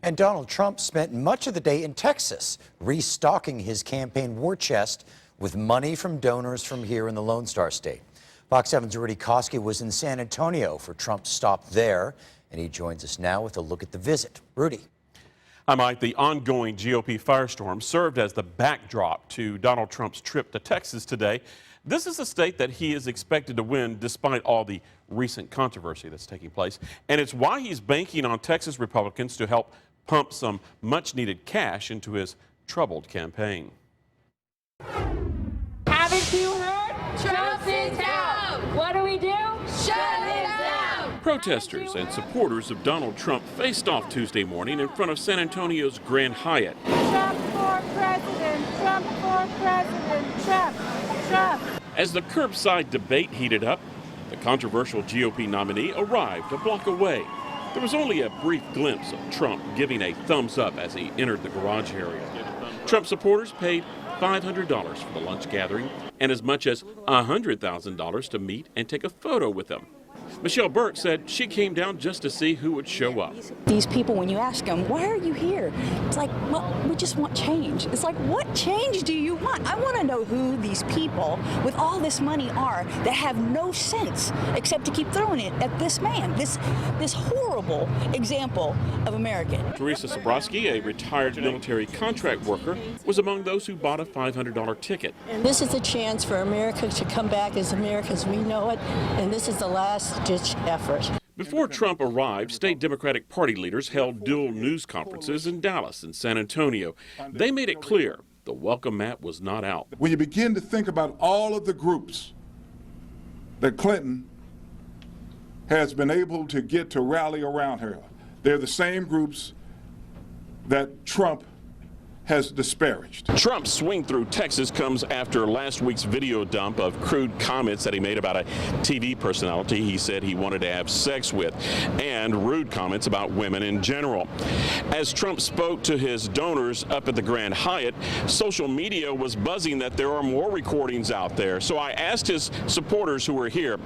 And Donald Trump spent much of the day in Texas, restocking his campaign war chest with money from donors from here in the Lone Star State. Fox 7's Rudy Koski was in San Antonio for Trump's stop there, and he joins us now with a look at the visit. Rudy. Hi, Mike. The ongoing GOP firestorm served as the backdrop to Donald Trump's trip to Texas today. This is a state that he is expected to win despite all the recent controversy that's taking place. And it's why he's banking on Texas Republicans to help pump some much-needed cash into his troubled campaign. Haven't you heard? Trump's in town. What do? Shut it down. Protesters and supporters of Donald Trump faced off Tuesday morning in front of San Antonio's Grand Hyatt. Trump for president. Trump for president. Trump. Trump. As the curbside debate heated up, the controversial GOP nominee arrived a block away. There was only a brief glimpse of Trump giving a thumbs up as he entered the garage area. Trump supporters paid $500 for the lunch gathering and as much as $100,000 to meet and take a photo with him. Michelle BURK said she came down just to see who would show up. These people, when you ask them, why are you here? It's like, well, we just want change. It's like, what change do you want? I want to know who these people with all this money are that have no sense except to keep throwing it at this man, this horrible example of American. Teresa Sobrowski, a retired military contract worker, was among those who bought a $500 ticket. This is a chance for America to come back as America as we know it, and this is the last-ditch effort. Before Trump arrived, state Democratic Party leaders held dual news conferences in Dallas and San Antonio. They made it clear the welcome mat was not out. When you begin to think about all of the groups that Clinton has been able to get to rally around her, they're the same groups that Trump has disparaged. Trump's swing through Texas comes after last week's video dump of crude comments that he made about a TV personality he said he wanted to have sex with, and rude comments about women in general. As Trump spoke to his donors up at the Grand Hyatt, social media was buzzing that there are more recordings out there. So I asked his supporters who were here,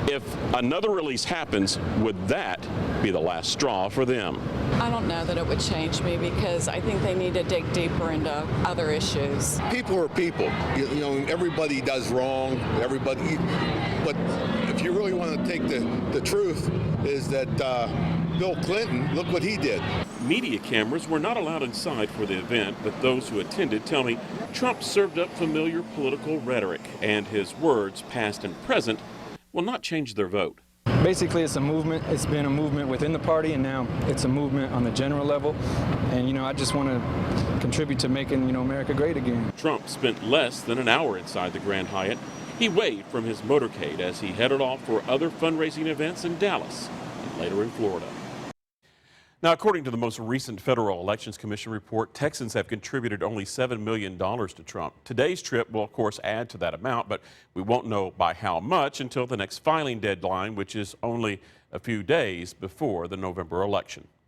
if another release happens, would that be the last straw for them? I don't know that it would change me because I think they need to dig deeper into other issues. People are people. You know, everybody does wrong. Everybody. But if you really want to take the truth, is that Bill Clinton, look what he did. Media cameras were not allowed inside for the event, but those who attended tell me Trump served up familiar political rhetoric, and his words, past and present, will not change their vote. Basically, it's a movement. It's been a movement within the party, and now it's a movement on the general level. And, I just want to contribute to making, America great again. Trump spent less than an hour inside the Grand Hyatt. He waved from his motorcade as he headed off for other fundraising events in Dallas and later in Florida. Now, according to the most recent Federal Elections Commission report, Texans have contributed only $7 million to Trump. Today's trip will, of course, add to that amount, but we won't know by how much until the next filing deadline, which is only a few days before the November election.